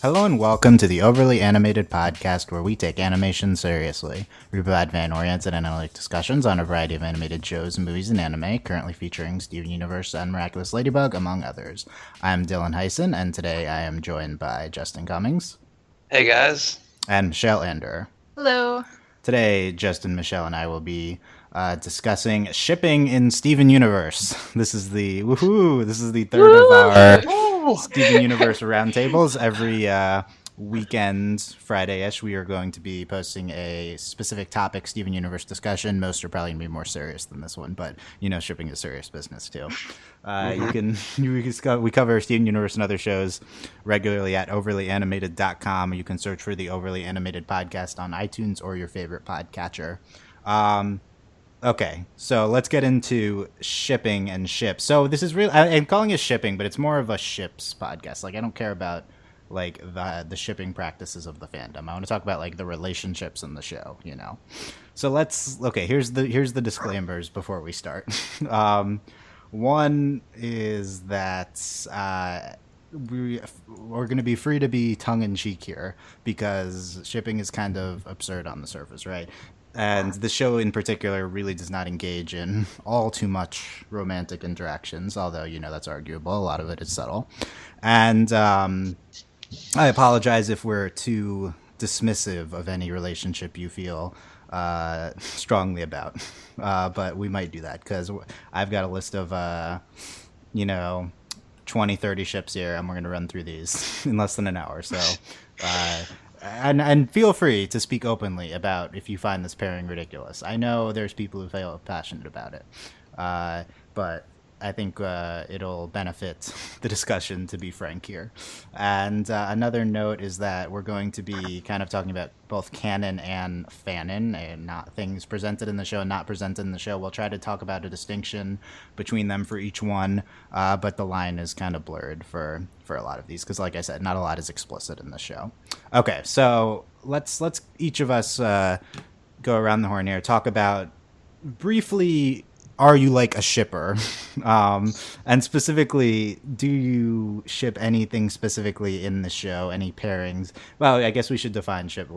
Hello and welcome to the Overly Animated Podcast, where we take animation seriously. We provide fan-oriented and analytic discussions on a variety of animated shows, movies, and anime, currently featuring Steven Universe and Miraculous Ladybug, among others. I'm Dylan Hysen, and today I am joined by Justin Cummings. Hey guys. And Michelle Anderer. Hello. Today, Justin, Michelle, and I will be discussing shipping in Steven Universe. This is the third of our Steven Universe roundtables. Every weekend, Friday-ish, we are going to be posting a specific topic Steven Universe discussion. Most are probably going to be more serious than this one, but shipping is serious business too. We cover Steven Universe and other shows regularly at overlyanimated.com. You can search for the Overly Animated Podcast on iTunes or your favorite podcatcher. Okay, so let's get into shipping and ships. So this is real. I'm calling it shipping, but it's more of a ships podcast. Like, I don't care about like the shipping practices of the fandom. I want to talk about like the relationships in the show. So here's the disclaimers before we start. One is that we're going to be free to be tongue-in-cheek here because shipping is kind of absurd on the surface, right? And the show in particular really does not engage in all too much romantic interactions, although, that's arguable. A lot of it is subtle. And I apologize if we're too dismissive of any relationship you feel strongly about. But we might do that because I've got a list of, 20, 30 ships here, and we're going to run through these in less than an hour. So... And feel free to speak openly about if you find this pairing ridiculous. I know there's people who feel passionate about it, but I think it'll benefit the discussion to be frank here. And another note is that we're going to be kind of talking about both canon and fanon, and not things presented in the show and not presented in the show. We'll try to talk about a distinction between them for each one, but the line is kind of blurred for a lot of these because, like I said, not a lot is explicit in the show. Okay, so let's each of us go around the horn here, talk about briefly, are you like a shipper? And specifically, do you ship anything specifically in the show? Any pairings? Well, I guess we should define ship.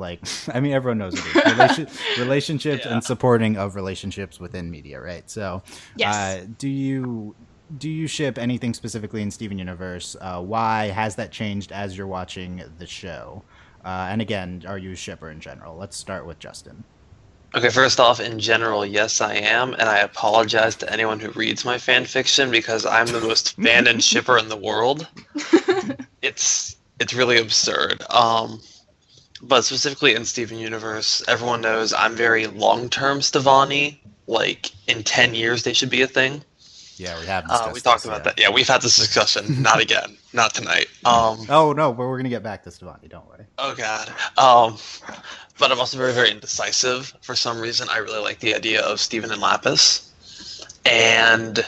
Everyone knows what it is. Relationships and supporting of relationships within media, right? So, yes. Do you ship anything specifically in Steven Universe? Why has that changed as you're watching the show? And again, are you a shipper in general? Let's start with Justin. Okay, first off, in general, yes, I am, and I apologize to anyone who reads my fan fiction because I'm the most fanon shipper in the world. It's really absurd. But specifically in Steven Universe, everyone knows I'm very long-term Stevani. Like, in 10 years, they should be a thing. Yeah, we have discussed we talked about that. Yeah, we've had this discussion. Not again. Not tonight. Oh, no, but we're going to get back to Stevani. Don't worry. Oh, God. But I'm also very, very indecisive. For some reason, I really like the idea of Steven and Lapis. And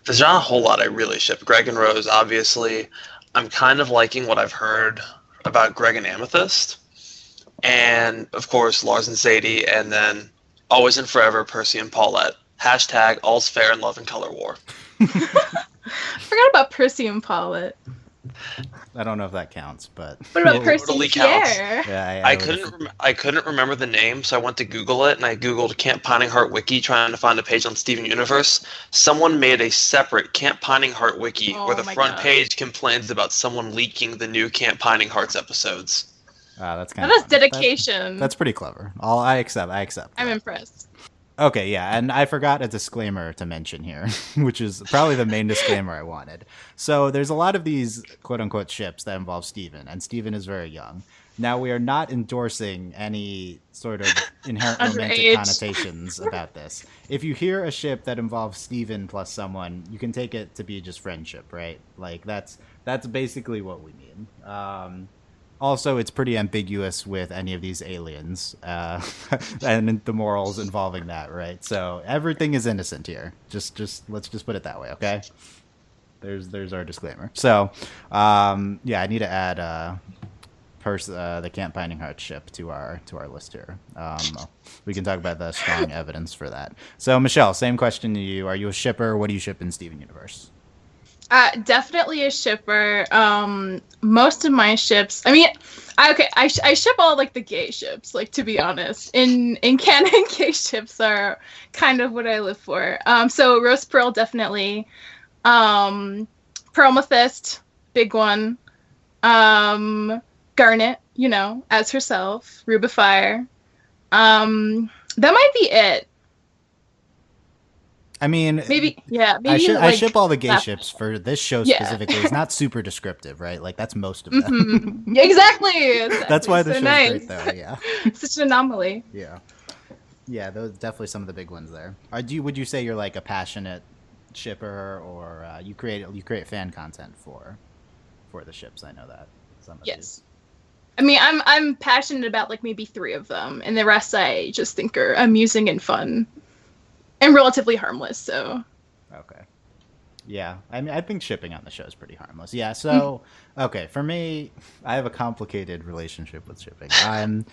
there's not a whole lot I really ship. Greg and Rose, obviously. I'm kind of liking what I've heard about Greg and Amethyst. And, of course, Lars and Sadie. And then, always and forever, Percy and Paulette. Hashtag all's fair in love and color war. I forgot about Percy and Paulette. I don't know if that counts, but what about Percy totally and Pierre? Counts. Yeah, I couldn't remember the name, so I went to Google it, and I googled Camp Pining Heart Wiki trying to find a page on Steven Universe. Someone made a separate Camp Pining Heart Wiki where the front page complains about someone leaking the new Camp Pining Hearts episodes. That's kind of dedication. That's pretty clever. I accept. I'm impressed. Okay, yeah, and I forgot a disclaimer to mention here, which is probably the main disclaimer I wanted. So there's a lot of these quote-unquote ships that involve Steven, and Steven is very young. Now, we are not endorsing any sort of inherent romantic connotations about this. If you hear a ship that involves Steven plus someone, you can take it to be just friendship, right? Like, that's basically what we mean. Also, it's pretty ambiguous with any of these aliens and the morals involving that, right? So everything is innocent here. Just let's just put it that way, okay? There's our disclaimer. So, I need to add the Camp Pining Heart ship to our list here. We can talk about the strong evidence for that. So, Michelle, same question to you. Are you a shipper? What do you ship in Steven Universe? Definitely a shipper. Most of my ships. I mean, I ship all like the gay ships. Like to be honest, in canon, gay ships are kind of what I live for. So Rose Pearl definitely. Perlmethyst, big one. Garnet, as herself. Rubifire. That might be it. I mean, maybe I ship all the gay ships for this show specifically. It's not super descriptive, right? Like that's most of them. Mm-hmm. Exactly. That's why the show's nice. great, though. Yeah. Such an anomaly. Yeah. Those definitely some of the big ones there. Would you say you're like a passionate shipper, or you create fan content for the ships? I know that some of these. I mean, I'm passionate about like maybe 3 of them, and the rest I just think are amusing and fun. And relatively harmless, so. Okay. Yeah, I mean, I think shipping on the show is pretty harmless. Yeah, so okay, for me, I have a complicated relationship with shipping. I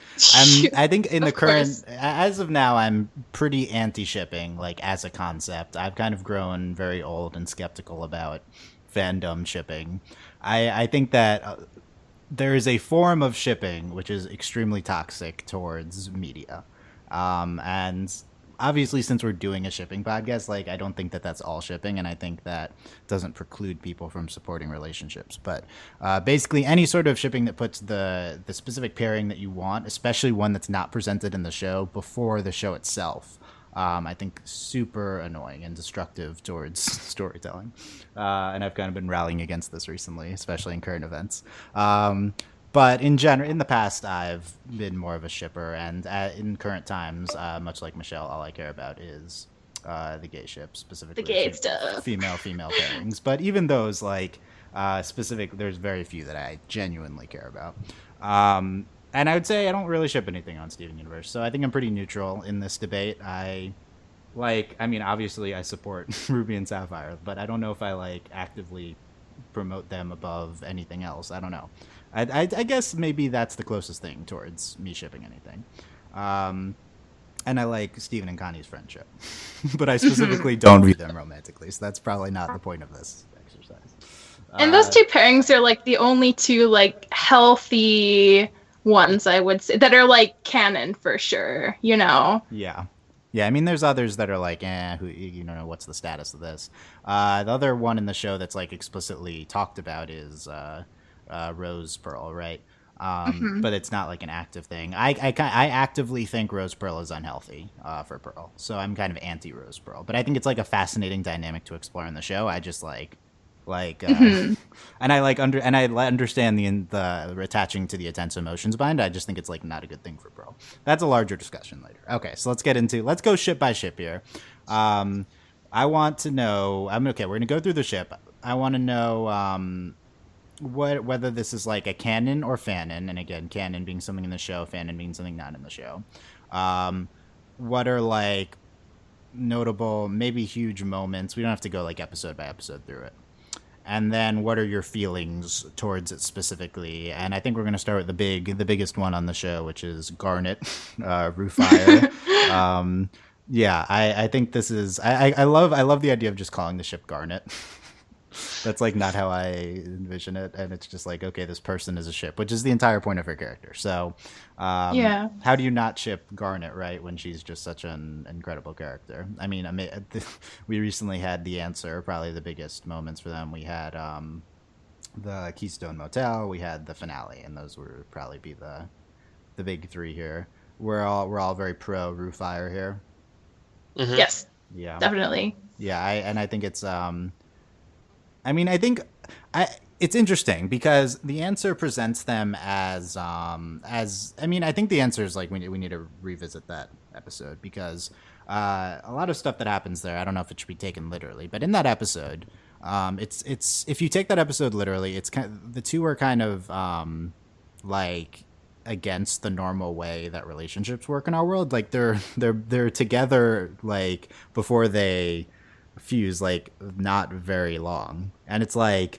think in the current, as of now, I'm pretty anti-shipping, like as a concept. I've kind of grown very old and skeptical about fandom shipping. I think that there is a form of shipping which is extremely toxic towards media, and obviously, since we're doing a shipping podcast, like I don't think that that's all shipping, and I think that doesn't preclude people from supporting relationships. But basically, any sort of shipping that puts the specific pairing that you want, especially one that's not presented in the show before the show itself, I think super annoying and destructive towards storytelling. And I've kind of been rallying against this recently, especially in current events. But in general, in the past, I've been more of a shipper, and in current times, much like Michelle, all I care about is the gay ship, specifically the gay stuff, female pairings. But even those, like specific, there's very few that I genuinely care about. And I would say I don't really ship anything on Steven Universe, so I think I'm pretty neutral in this debate. I mean, obviously, I support Ruby and Sapphire, but I don't know if I actively promote them above anything else. I don't know. I guess maybe that's the closest thing towards me shipping anything. And I like Steven and Connie's friendship. But I specifically don't view them romantically, so that's probably not the point of this exercise. And those 2 pairings are the only 2 healthy ones, I would say, that are canon for sure, Yeah. Yeah, I mean, there's others that are who, you don't know what's the status of this. The other one in the show that's explicitly talked about is Rose Pearl, right? But it's not an active thing. I actively think Rose Pearl is unhealthy for Pearl, so I'm kind of anti Rose Pearl. But I think it's a fascinating dynamic to explore in the show. I just and I understand the attaching to the intense emotions behind it. I just think it's not a good thing for Pearl. That's a larger discussion later. Okay, so let's go ship by ship here. I want to know. We're gonna go through the ship. I want to know whether this is a canon or fanon, and again, canon being something in the show, fanon being something not in the show. What are notable, maybe huge moments? We don't have to go episode by episode through it. And then what are your feelings towards it specifically? And I think we're going to start with the biggest one on the show, which is Garnet, Rufire. I think this is, I love the idea of just calling the ship Garnet. That's not how I envision it. And it's just okay, this person is a ship, which is the entire point of her character. So how do you not ship Garnet, right, when she's just such an incredible character? I mean, we recently had The Answer, probably the biggest moments for them. We had the Keystone Motel, we had the finale, and those would probably be the big 3 here. We're all very pro Rufire here. Mm-hmm. Yes. Yeah. Definitely. Yeah, I think it's it's interesting because The Answer presents them as I think The Answer is we need to revisit that episode because a lot of stuff that happens there, I don't know if it should be taken literally, but in that episode, it's if you take that episode literally, it's the 2 are kind of against the normal way that relationships work in our world. They're together before they fuse not very long, and it's I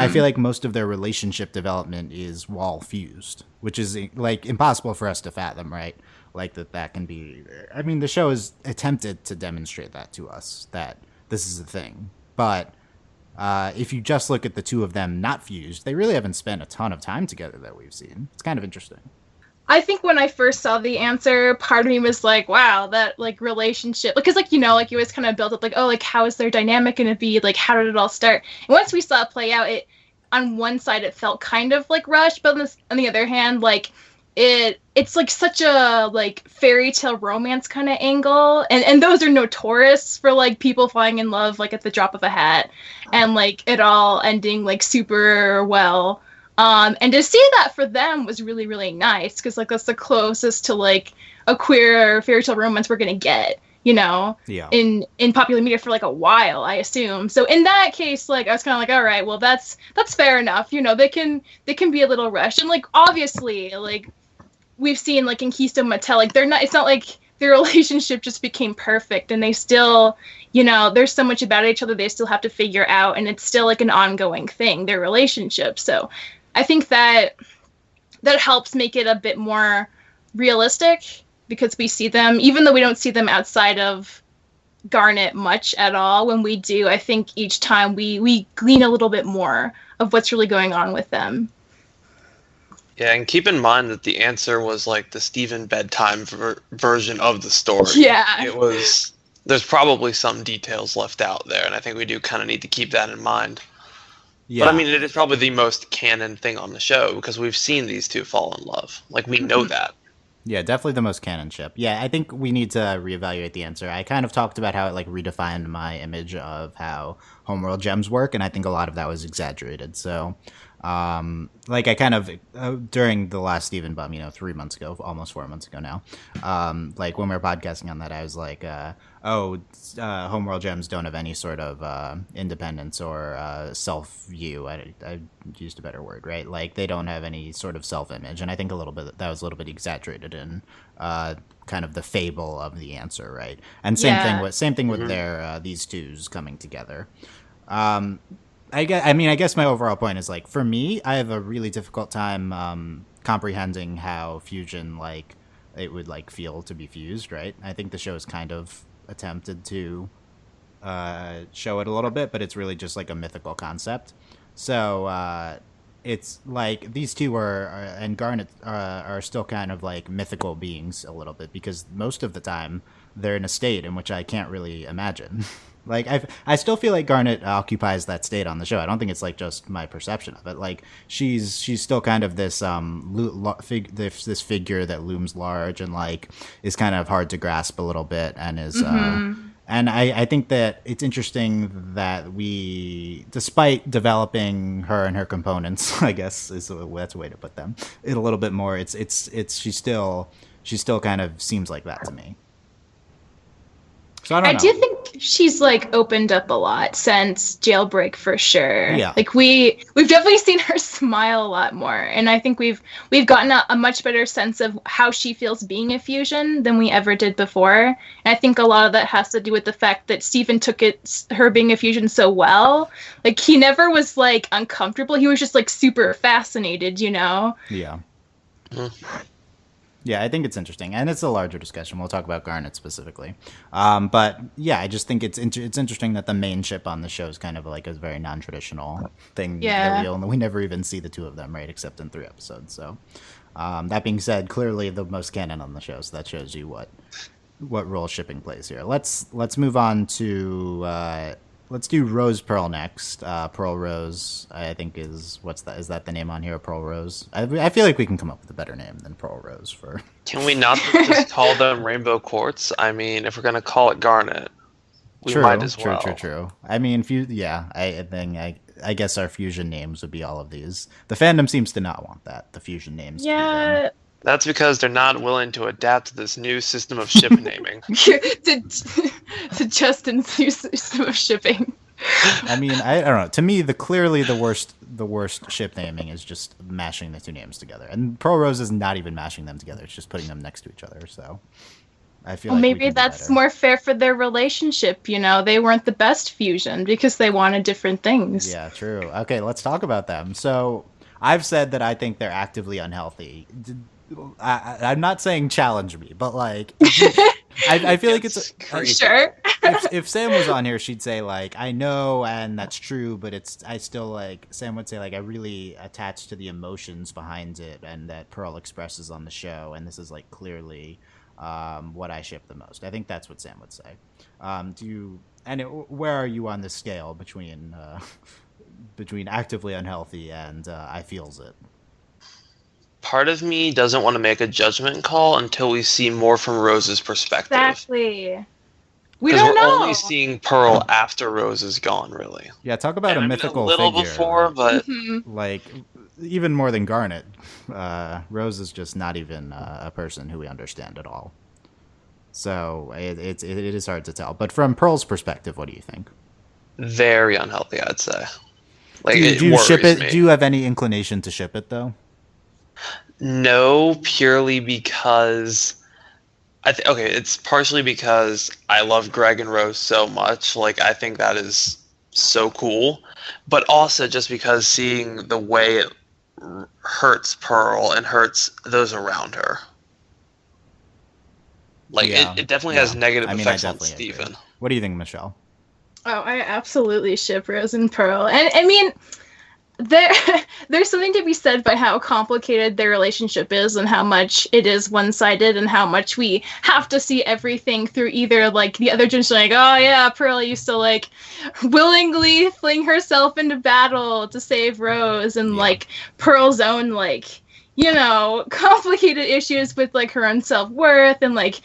feel most of their relationship development is wall fused, which is impossible for us to fathom, right? That can be, I mean, the show has attempted to demonstrate that to us, that this is a thing, but if you just look at the two of them not fused, they really haven't spent a ton of time together that we've seen. It's kind of interesting. I think when I first saw the answer, part of me was like, wow, that like relationship, because like, you know, like you always kind of built up like, oh, like how is their dynamic going to be? Like, how did it all start? And once we saw it play out, it, on one side, it felt kind of like rushed, but on the other hand, like it's like such a like fairy tale romance kind of angle. And those are notorious for like people falling in love like at the drop of a hat and like it all ending like super well. And to see that for them was really, really nice because like that's the closest to like a queer fairy tale romance we're gonna get, you know, in popular media for like a while, I assume. So in that case, like I was kind of like, all right, well that's fair enough, you know, they can be a little rushed and like obviously like we've seen like in Keystone Mattel, like it's not like their relationship just became perfect and they still, you know, there's so much about each other they still have to figure out and it's still like an ongoing thing, their relationship. So I think that helps make it a bit more realistic because we see them, even though we don't see them outside of Garnet much at all. When we do, I think each time we glean a little bit more of what's really going on with them. Yeah, and keep in mind that the answer was like the Stephen bedtime version of the story. Yeah. It was, there's probably some details left out there, and I think we do kind of need to keep that in mind. Yeah. But I mean, it is probably the most canon thing on the show because we've seen these two fall in love. Like, we know that. Yeah, definitely the most canon ship. Yeah, I think we need to reevaluate the answer. I kind of talked about how it like redefined my image of how Homeworld gems work, and I think a lot of that was exaggerated. So, like I kind of during the last Steven Bum, 3 months ago, almost 4 months ago now, like when we were podcasting on that, I was like, Homeworld gems don't have any sort of independence or self-view. I used a better word, right? Like they don't have any sort of self-image, and I think that was a little bit exaggerated in kind of the fable of the answer, right? And same thing with their these twos coming together. I guess my overall point is like for me, I have a really difficult time comprehending how fusion like it would like feel to be fused, right? I think the show is kind of attempted to show it a little bit, but it's really just like a mythical concept. So it's like these two and Garnet are still kind of like mythical beings a little bit because most of the time they're in a state in which I can't really imagine. Like I still feel like Garnet occupies that state on the show. I don't think it's like just my perception of it. Like she's still kind of this this figure that looms large and like is kind of hard to grasp a little bit and is and I think that it's interesting that we, despite developing her and her components, I guess that's a way to put them, a little bit more. She still kind of seems like that to me. So I do think she's like opened up a lot since Jailbreak for sure. Yeah. Like we've definitely seen her smile a lot more, and I think we've gotten a much better sense of how she feels being a fusion than we ever did before. And I think a lot of that has to do with the fact that Steven took her being a fusion so well. Like he never was like uncomfortable. He was just like super fascinated, you know? Yeah. Yeah, I think it's interesting, and it's a larger discussion. We'll talk about Garnet specifically, but yeah, I just think it's interesting that the main ship on the show is kind of like a very non-traditional thing. Yeah, we never even see the two of them, right? Except in 3 episodes. So, that being said, clearly the most canon on the show, so that shows you what role shipping plays here. Let's move on to let's do Rose Pearl next. Pearl Rose, I think is that the name on here? Pearl Rose. I feel like we can come up with a better name than Pearl Rose for. Can we not just call them Rainbow Quartz? I mean, if we're gonna call it Garnet, we might as well. True. I mean, I guess our fusion names would be all of these. The fandom seems to not want that. The fusion names. Yeah. That's because they're not willing to adapt to this new system of ship naming. to Justin's new system of shipping. I mean, I don't know. To me, clearly the worst ship naming is just mashing the two names together. And Pearl Rose is not even mashing them together. It's just putting them next to each other. So I feel like maybe that's more fair for their relationship. You know, they weren't the best fusion because they wanted different things. Yeah, true. Okay, let's talk about them. So I've said that I think they're actively unhealthy. I'm not saying challenge me, but like, I feel like it's Sure. if Sam was on here, she'd say like, I know, and that's true, but I still like, Sam would say like, I really attach to the emotions behind it, and that Pearl expresses on the show, and this is like clearly what I ship the most. I think that's what Sam would say. Where are you on the scale between actively unhealthy and I feels it? Part of me doesn't want to make a judgment call until we see more from Rose's perspective. Exactly. We Because don't we're know. only seeing Pearl after Rose is gone, really. Yeah, talk about And a I mean, mythical a little figure. before, but Like, even more than Garnet, Rose is just not even a person who we understand at all. So it is hard to tell. But from Pearl's perspective, what do you think? very unhealthy, I'd say. Like, Do you ship worries it? me. Do you have any inclination to ship it though? No, purely because it's partially because I love Greg and Rose so much. Like, I think that is so cool, but also just because seeing the way it hurts Pearl and hurts those around her. Like, it definitely has negative effects on Steven. Agree. What do you think, Michelle? Oh, I absolutely ship Rose and Pearl. And I mean, there's something to be said by how complicated their relationship is and how much it is one-sided and how much we have to see everything through either like the other generation, like, oh yeah, Pearl used to like willingly fling herself into battle to save Rose, and like Pearl's own like, you know, complicated issues with like her own self-worth, and like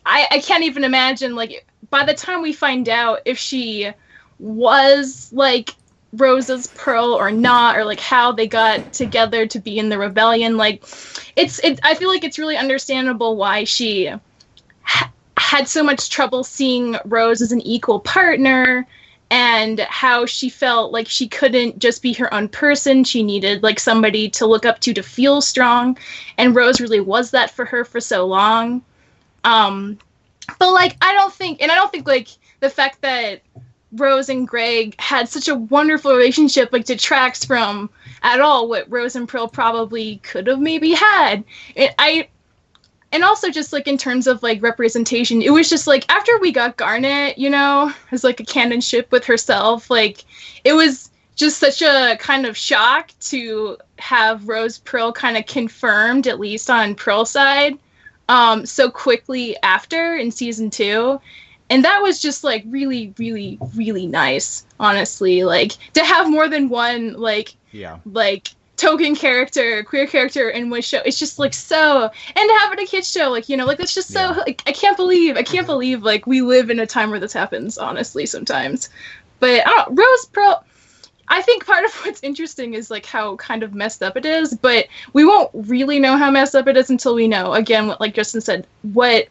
I can't even imagine like by the time we find out if she was like Rose's Pearl or not, or like how they got together to be in the rebellion, like I feel like it's really understandable why she had so much trouble seeing Rose as an equal partner, and how she felt like she couldn't just be her own person. She needed like somebody to look up to feel strong, and Rose really was that for her for so long. But like I don't think like the fact that Rose and Greg had such a wonderful relationship like detracts from at all what Rose and Pearl probably could have maybe had. And also just like in terms of like representation, it was just like after we got Garnet, you know, as like a canon ship with herself, like it was just such a kind of shock to have Rose Pearl kind of confirmed, at least on Pearl's side, so quickly after in season 2. And that was just like really, really, really nice, honestly. Like to have more than one like token character, queer character in one show. It's just like so, and to have it a kids show, like, you know, like it's just so like I can't believe like we live in a time where this happens, honestly, sometimes. But Rose Pearl, I think part of what's interesting is like how kind of messed up it is, but we won't really know how messed up it is until we know, again, what like Justin said, what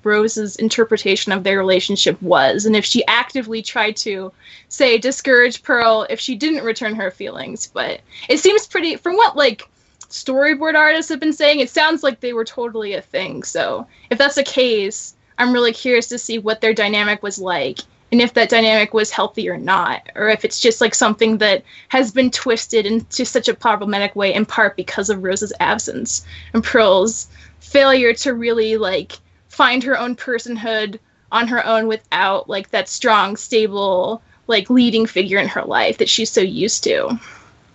Rose's interpretation of their relationship was, and if she actively tried to, say, discourage Pearl if she didn't return her feelings. But it seems pretty, from what like storyboard artists have been saying, it sounds like they were totally a thing. So if that's the case, I'm really curious to see what their dynamic was like, and if that dynamic was healthy or not, or if it's just like something that has been twisted into such a problematic way, in part because of Rose's absence and Pearl's failure to really like find her own personhood on her own without like that strong, stable, like leading figure in her life that she's so used to.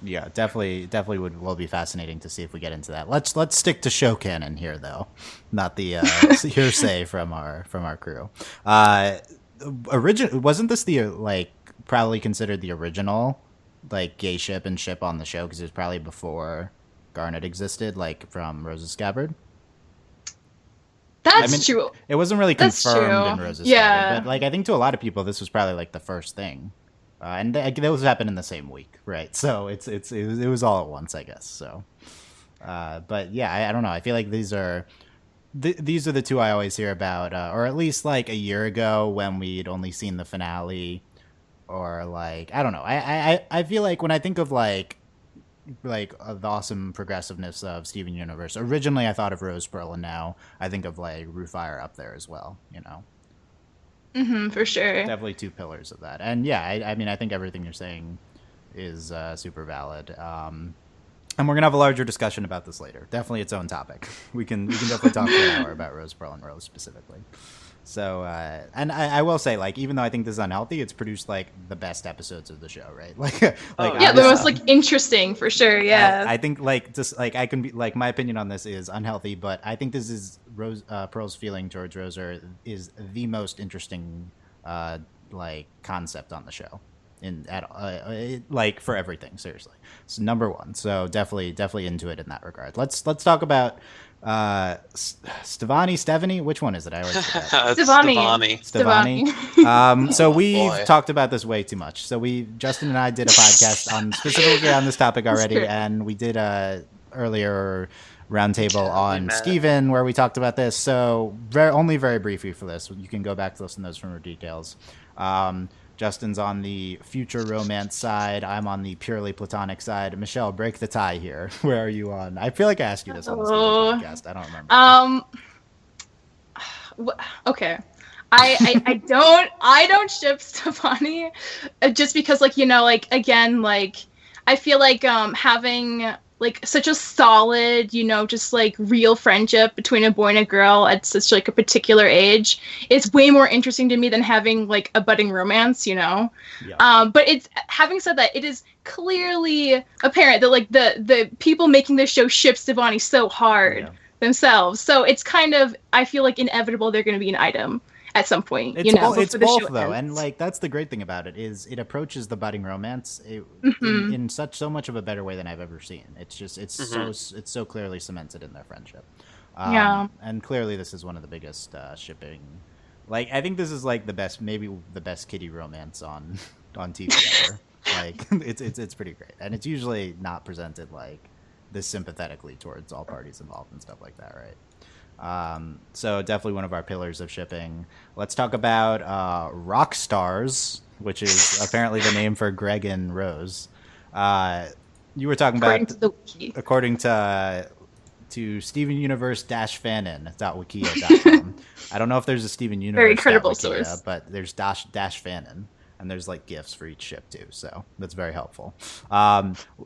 Yeah, definitely will be fascinating to see if we get into that. Let's stick to show canon here, though, not the hearsay from our crew. Wasn't this the like probably considered the original like gay ship and ship on the show, because it was probably before Garnet existed, like from Rose's Scabbard? That's true. It wasn't really confirmed in Rose's Scabbard, but like I think to a lot of people this was probably like the first thing, and those happened in the same week, right? So it was all at once, I guess. So, but yeah, I don't know. I feel like these are the two I always hear about, or at least like a year ago when we'd only seen the finale, or like I don't know. I feel like when I think of like the awesome progressiveness of Steven Universe, originally I thought of Rose Pearl, and now I think of like Rufire up there as well. You know, for sure. Definitely two pillars of that, and yeah, I mean I think everything you're saying is super valid. And we're gonna have a larger discussion about this later. Definitely its own topic. We can definitely talk for an hour about Rose, Pearl, and Rose specifically. So, and I will say, like, even though I think this is unhealthy, it's produced like the best episodes of the show, right? Yeah, the most like interesting for sure. Yeah, I think like just like I can be like my opinion on this is unhealthy, but I think this is Rose Pearl's feeling towards Rosa is the most interesting like concept on the show like for everything, seriously. It's number one. So definitely into it in that regard. Let's talk about Stevani, which one is it? I always forget. Stevani. So we've talked about this way too much. So Justin and I did a podcast specifically on this topic already, and we did a earlier roundtable on Steven where we talked about this. So only very briefly for this, you can go back to listen to those for more details. Justin's on the future romance side. I'm on the purely platonic side. Michelle, break the tie here. Where are you on? I feel like I asked you this on this podcast. I don't remember. Okay. I don't ship Stefani just because, like, you know, like, again, like, I feel like having like such a solid, you know, just like real friendship between a boy and a girl at such like a particular age is way more interesting to me than having like a budding romance, you know. Yeah. But it's, having said that, it is clearly apparent that like the people making this show ship Stevani so hard themselves. So it's kind of, I feel like inevitable they're going to be an item at some point, it's both though, and like that's the great thing about it is it approaches the budding romance in so much of a better way than I've ever seen. It's just it's so clearly cemented in their friendship. And clearly this is one of the biggest shipping. Like I think this is like maybe the best kiddie romance on TV ever. Like it's pretty great, and it's usually not presented like this sympathetically towards all parties involved and stuff like that, right? So definitely one of our pillars of shipping. Let's talk about rock stars, which is apparently the name for Greg and Rose. You were talking about according to Steven Universe -fanon.wikia.com. I don't know if there's a Steven Universe very credible source, but there's dash fanon. And there's like GIFs for each ship too, so that's very helpful.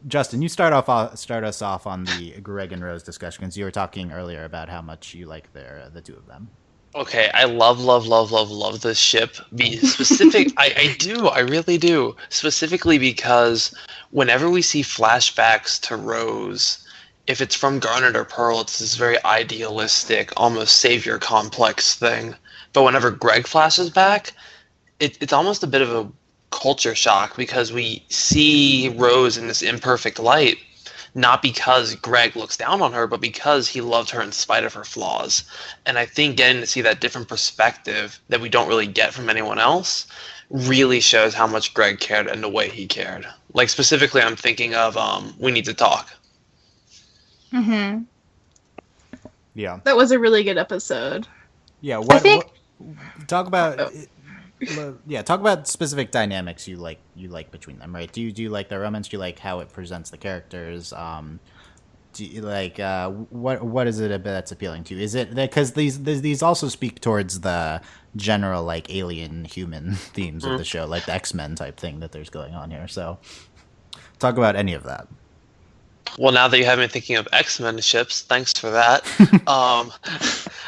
Justin, you start us off on the Greg and Rose discussion because you were talking earlier about how much you like the two of them. Okay, I love this ship. Be specific, I do, I really do. Specifically because whenever we see flashbacks to Rose, if it's from Garnet or Pearl, it's this very idealistic, almost savior complex thing. But whenever Greg flashes back, it's almost a bit of a culture shock because we see Rose in this imperfect light, not because Greg looks down on her, but because he loved her in spite of her flaws. And I think getting to see that different perspective that we don't really get from anyone else really shows how much Greg cared and the way he cared. Like specifically, I'm thinking of We Need to Talk. Mm-hmm. Yeah. That was a really good episode. Yeah. Talk about... talk about specific dynamics you like between them, right? Do you like the romance? Do you like how it presents the characters? Do you like what is it that's appealing to you? Is it because these also speak towards the general like alien human themes of the show, like the X-Men type thing that there's going on here? So talk about any of that. Well, now that you have me thinking of X-Men ships, thanks for that.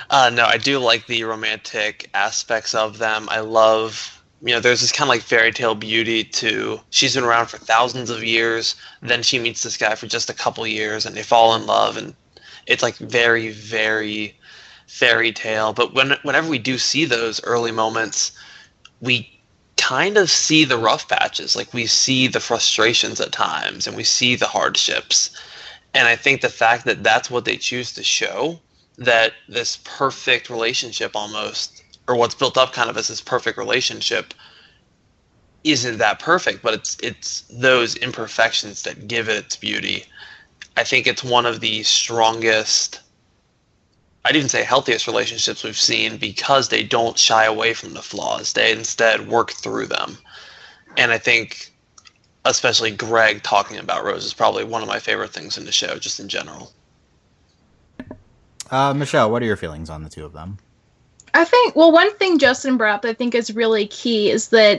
No, I do like the romantic aspects of them. I love, there's this kind of like fairy tale beauty to, she's been around for thousands of years, then she meets this guy for just a couple years, and they fall in love, and it's like very, very fairy tale. But whenever we do see those early moments, we kind of see the rough patches. Like we see the frustrations at times and we see the hardships. And I think the fact that that's what they choose to show, that this perfect relationship almost, or what's built up kind of as this perfect relationship, isn't that perfect, but it's those imperfections that give it its beauty. I think it's one of the strongest, I'd even say healthiest relationships we've seen because they don't shy away from the flaws. They instead work through them. And I think especially Greg talking about Rose is probably one of my favorite things in the show, just in general. Michelle, what are your feelings on the two of them? I think, well, one thing Justin brought up that I think is really key is that,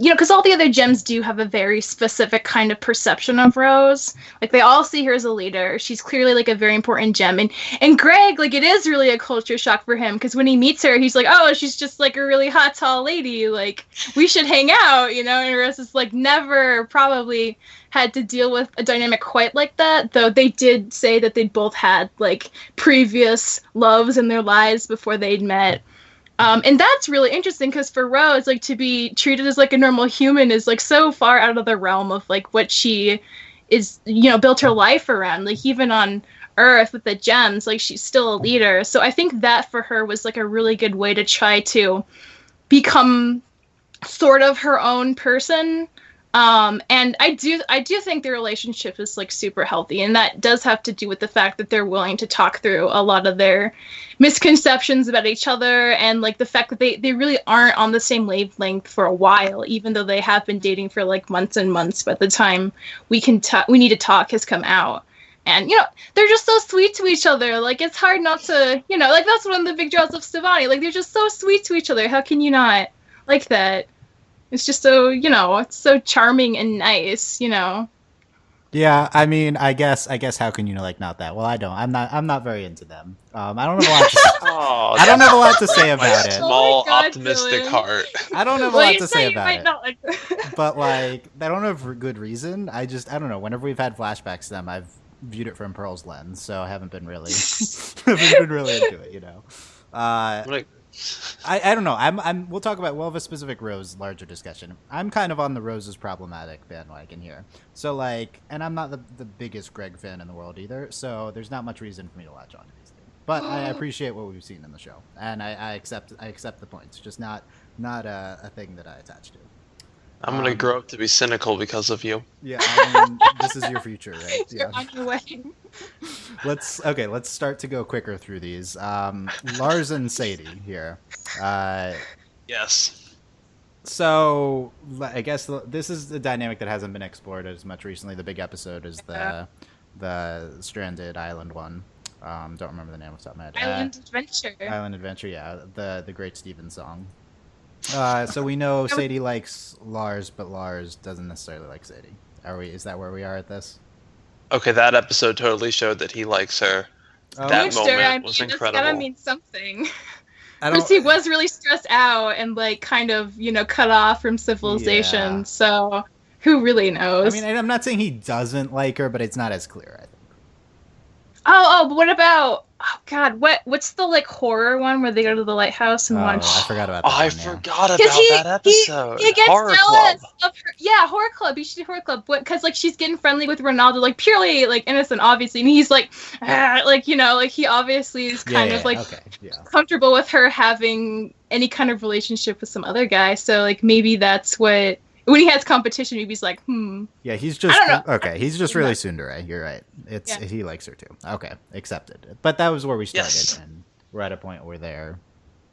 because all the other gems do have a very specific kind of perception of Rose. Like, they all see her as a leader. She's clearly, like, a very important gem. And Greg, like, it is really a culture shock for him, because when he meets her, he's like, oh, she's just, like, a really hot, tall lady. Like, we should hang out, And Rose is, like, never probably had to deal with a dynamic quite like that, though they did say that they'd both had, like, previous loves in their lives before they'd met. And that's really interesting because for Rose, like, to be treated as like a normal human is like so far out of the realm of like what she is, built her life around. Like, even on Earth with the gems, like, she's still a leader. So I think that for her was like a really good way to try to become sort of her own person. And I do think the relationship is like super healthy, and that does have to do with the fact that they're willing to talk through a lot of their misconceptions about each other, and like the fact that they really aren't on the same wavelength for a while, even though they have been dating for like months and months. By the time we need to talk has come out. And, they're just so sweet to each other. Like, it's hard not to, like, that's one of the big draws of Stevani. Like, they're just so sweet to each other. How can you not like that? It's just so, it's so charming and nice, Yeah, I mean, I guess how can you like not that? Well, I don't. I'm not very into them. I don't have a lot to I don't have a lot to say about it. Small, Oh my God, optimistic Dylan. heart. I don't have a Well, lot you to say say you about might it. not like But like, I don't have a good reason. I don't know. Whenever we've had flashbacks to them, I've viewed it from Pearl's lens, so I haven't been really into it. I don't know. We'll talk about, we'll have a specific Rose larger discussion. I'm kind of on the Rose is problematic bandwagon here. So like, and I'm not the biggest Greg fan in the world either. So there's not much reason for me to latch on to these things. But I appreciate what we've seen in the show, and I accept the points. Just not a thing that I attach to. I'm gonna grow up to be cynical because of you. Yeah, I mean, this is your future, right? You're on your way. Let's start to go quicker through these. Lars and Sadie here. Yes. So I guess this is the dynamic that hasn't been explored as much recently. The big episode is the stranded island one. Don't remember the name off the top of my head. Island Adventure. Island Adventure, yeah. The Great Steven song. So we know Sadie likes Lars, but Lars doesn't necessarily like Sadie. Is that where we are at this? Okay, that episode totally showed that he likes her. Oh. That Sure, moment was incredible. That's gotta mean something. I Because he was really stressed out and like kind of, cut off from civilization. Yeah. So who really knows? I mean, I'm not saying he doesn't like her, but it's not as clear, I think. but what about? Oh God, what's the like horror one where they go to the lighthouse and watch? I forgot about that. I forgot about that episode. He gets Horror jealous Club. of her. Yeah, horror club. You should do horror club. Because like she's getting friendly with Ronaldo, like purely like innocent, obviously, and he's like, like he obviously is kind of like comfortable with her having any kind of relationship with some other guy. So like maybe that's what. When he has competition, maybe he's like, Yeah, he's just I don't know. okay. He's just really tsundere. You're right. He likes her too. Okay, accepted. But that was where we started, Yes. and we're at a point where they're,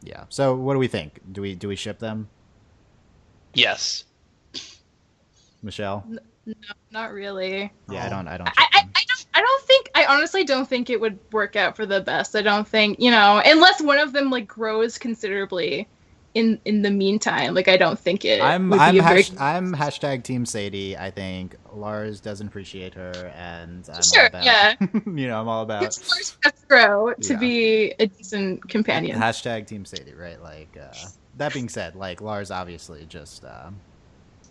yeah. So what do we think? Do we ship them, Yes. Michelle? No, not really. Yeah, I don't. I honestly don't think it would work out for the best. I don't think, unless one of them like grows considerably in the meantime. Like I don't think it I'm would be I'm hashtag Team Sadie. I think Lars doesn't appreciate her, and I'm Sure, all about, yeah. I'm all about Lars has to grow to Yeah. be a decent companion. hashtag Team Sadie, right? Like that being said, like Lars obviously just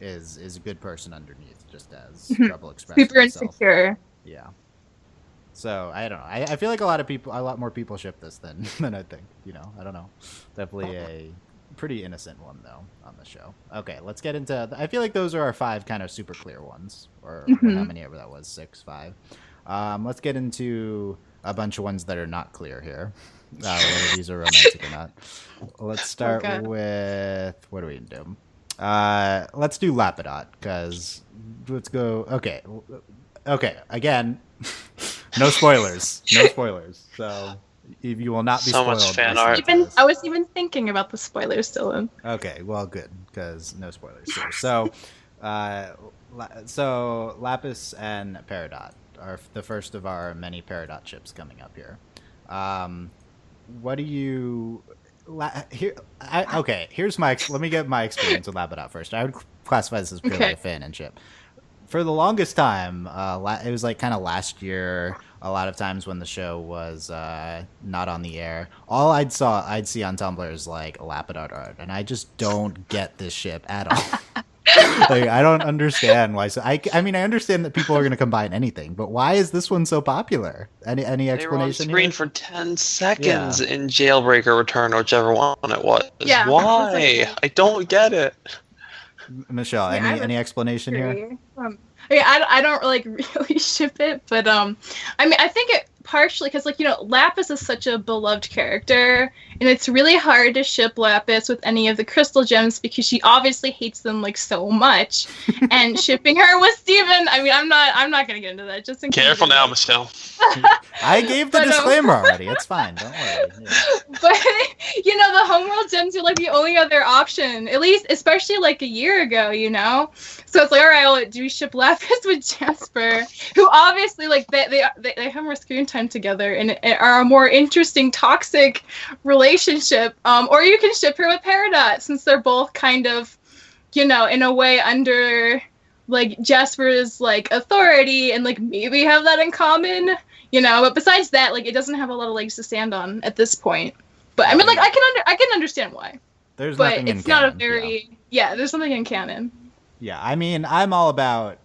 is a good person underneath, just as Trouble expressed Super himself. insecure. Yeah. So I don't know. I feel like a lot more people ship this than I think. I don't know. Definitely a pretty innocent one though on the show. Okay, let's get into. I feel like those are our 5 kind of super clear ones, or how many ever that was, 6, 5. Let's get into a bunch of ones that are not clear here. Whether these are romantic or not. Let's start with what do we do? Let's do Lapidot because let's go. Okay. Again, no spoilers. No spoilers. So you will not be So spoiled. much fan by art. this. I was even thinking about the spoilers, Dylan. Okay, well, good because no spoilers here. So, Lapis and Peridot are the first of our many Peridot ships coming up here. What do you Here's let me get my experience with Lapidot first. I would classify this as purely a fan ship. For the longest time, it was like kind of last year. A lot of times when the show was not on the air, all I'd see on Tumblr is like a Lapidot art, and I just don't get this ship at all. Like, I don't understand why. So I mean, I understand that people are going to combine anything, but why is this one so popular? Any explanation? They were on screen here? for 10 seconds in Jailbreak or Return, whichever one it was. Yeah, why? I don't get it. Michelle, any explanation here? I don't like really ship it, but I mean, I think it partially because Lapis is such a beloved character, and it's really hard to ship Lapis with any of the crystal gems because she obviously hates them like so much. And shipping her with Steven, I mean, I'm not gonna get into that. Just in Careful now, Michelle. I gave the disclaimer already. It's fine. Don't worry. Yeah. But the homeworld gems are like the only other option, at least, especially like a year ago. So it's like, all right, well, do we ship Lapis with Jasper, who obviously like they have more screen time together and are a more interesting toxic relationship, or you can ship her with Peridot since they're both kind of, in a way under like Jasper's like authority and like maybe have that in common, But besides that, like it doesn't have a lot of legs to stand on at this point. But I mean, like I can understand why. There's but nothing in it's canon, not a very there's something in canon. Yeah, I mean, I'm all about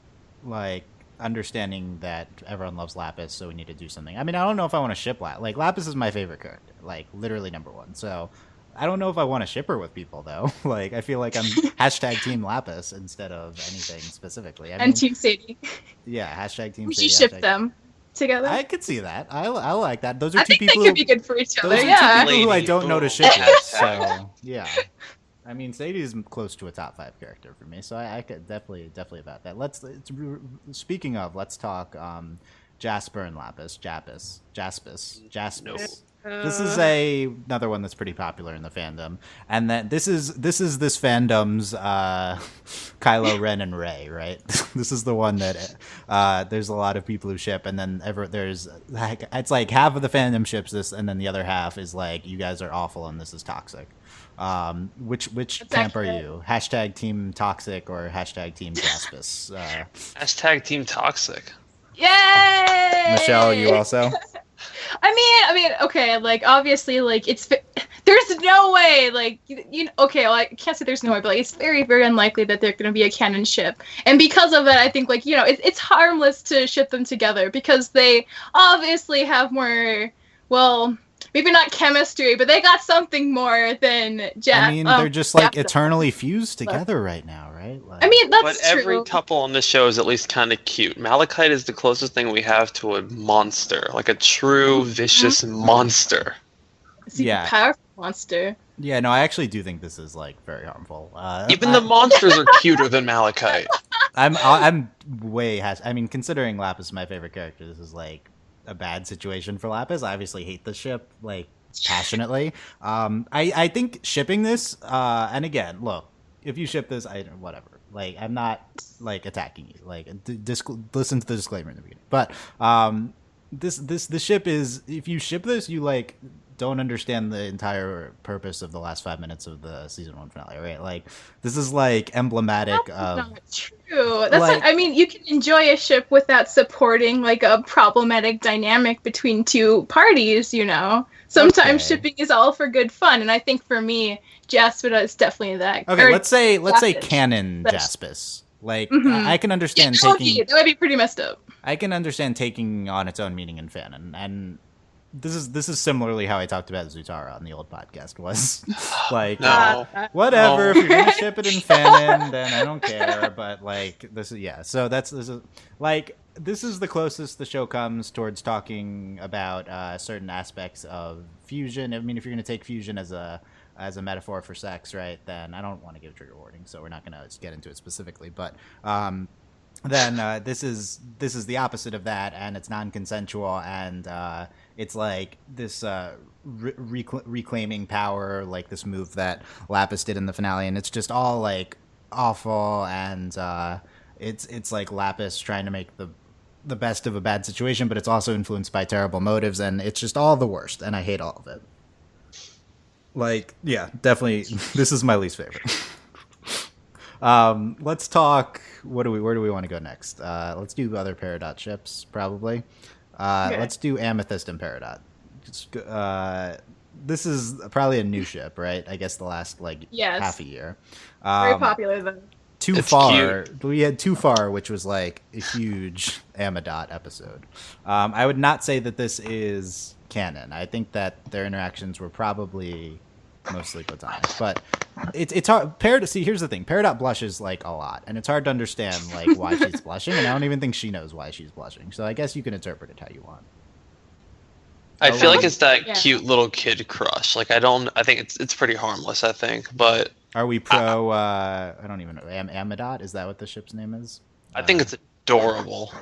like understanding that everyone loves Lapis, so we need to do something. I mean, I don't know if I want to ship Lapis. Like, Lapis is my favorite character, like literally number one. So I don't know if I want to ship her with people though. Like, I feel like I'm hashtag Team Lapis instead of anything specifically. And Team Sadie. Yeah, hashtag Team we Sadie. should ship them together. I could see that. I like that. Those are two think people they could be good for each other. Those are Yeah. two people who I don't know to ship with. So yeah. I mean, Sadie's close to a top 5 character for me, so I could definitely about that. Speaking of, let's talk Jasper and Lapis. Jaspis. No. This is another one that's pretty popular in the fandom, and that this is this fandom's Kylo Ren and Rey, right? This is the one that there's a lot of people who ship, and then there's like it's like half of the fandom ships this, and then the other half is like you guys are awful and this is toxic. Which camp are you? Hashtag Team Toxic or hashtag Team Jaspis? Hashtag Team Toxic. Yay! Michelle, you also? I mean, okay, like obviously, like there's no way, like okay, well, I can't say there's no way, but like it's very, very unlikely that they're going to be a canon ship, and because of that, I think like it's harmless to ship them together because they obviously have more, well, maybe not chemistry, but they got something more than Jack. I mean, they're just like eternally fused together right now, right? Like, I mean, that's But true. every couple on this show is at least kind of cute. Malachite is the closest thing we have to a monster, like a true vicious monster. It's a Yeah. powerful monster. yeah, no, I actually do think this is like very harmful. Even the monsters are cuter than Malachite. I'm way I mean, considering Lapis is my favorite character, this is like a bad situation for Lapis. I obviously hate the ship like passionately. I think shipping this and again, look, if you ship this, whatever. Like, I'm not like attacking you. Like, listen to the disclaimer in the beginning. But the ship is, if you ship this, you like don't understand the entire purpose of the last 5 minutes of the season 1 finale, right? Like, this is like emblematic of. Not true. That's like- not, I mean, you can enjoy a ship without supporting like a problematic dynamic between two parties. Sometimes Okay. shipping is all for good fun, and I think for me, Jasper is definitely that. Okay, or let's say Jaspis. canon That's- Jaspis. Like, Mhm. I can understand Yeah, taking. that would be pretty messed up. I can understand taking on its own meaning in fanon, and this is similarly how I talked about Zutara on the old podcast. Was like, No. whatever. No. If you're gonna ship it in fanon, then I don't care. But like, this is So this is like this is the closest the show comes towards talking about certain aspects of fusion. I mean, if you're gonna take fusion as a metaphor for sex, right? Then I don't want to give trigger warning, so we're not gonna get into it specifically. But then this is the opposite of that, and it's non-consensual, and it's like this reclaiming power, like this move that Lapis did in the finale, and it's just all like awful, and it's like Lapis trying to make the best of a bad situation, but it's also influenced by terrible motives, and it's just all the worst, and I hate all of it. Like, yeah, definitely. This is my least favorite. Let's talk. Where do we want to go next? Let's do other Peridot ships, probably. Okay. Let's do Amethyst and Peridot. This is probably a new ship, right? I guess the last Yes. half a year. Very popular though. Too It's Far. We had Too Far, which was like a huge Amadot episode. I would not say that this is canon. I think that their interactions were probably mostly platonic, but it's hard. See, here's the thing: Peridot blushes like a lot, and it's hard to understand like why she's blushing, and I don't even think she knows why she's blushing. So I guess you can interpret it how you want. I feel like it's that Yeah. cute little kid crush. Like I think it's pretty harmless. I think, but Are we pro? I don't even know. Amadot? Is that what the ship's name is? I think it's adorable.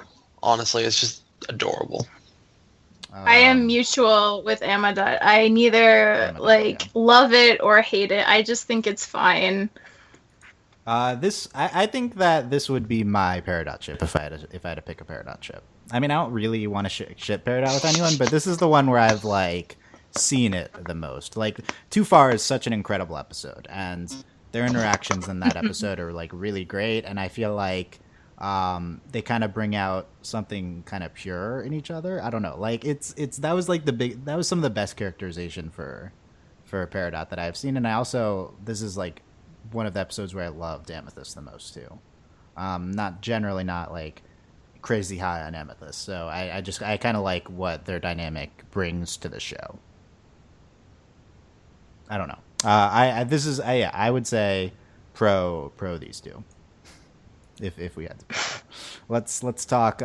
Honestly, it's just adorable. I am mutual with Amadot. I neither Amadot, love it or hate it. I just think it's fine. I think that this would be my Peridot ship if I had to pick a Peridot ship. I mean, I don't really want to ship Peridot with anyone, but this is the one where I've seen it the most. Like, Too Far is such an incredible episode, and their interactions in that episode are really great, and I feel like they kind of bring out something kind of pure in each other. I don't know, that was some of the best characterization for Peridot that I've seen, and this is one of the episodes where I loved Amethyst the most too. Not crazy high on Amethyst, so I kind of like what their dynamic brings to the show. I don't know. I would say pro these two. If we had to pick. Let's talk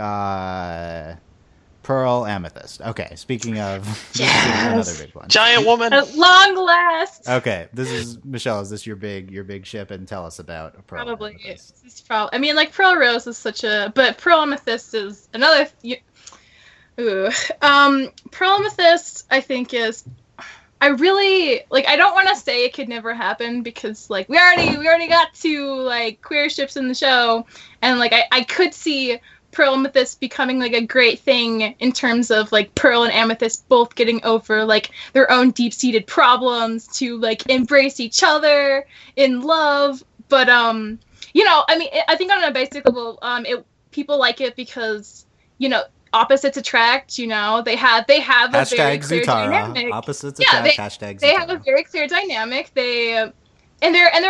Pearl Amethyst. Okay, speaking of another big one. Giant woman. At long last. Okay, this is Michelle. Is this your big ship? And tell us about Pearl Probably. Amethyst. This is I mean, Pearl Rose is but Pearl Amethyst is another. Pearl Amethyst, I think is. I really I don't want to say it could never happen because we already got two queer ships in the show, and I could see Pearl Amethyst becoming a great thing in terms of Pearl and Amethyst both getting over their own deep-seated problems to embrace each other in love. But I mean, I think on a basic level, people like it because opposites attract. They have a very clear dynamic. Opposites attract. Hashtag they have a very clear dynamic. They're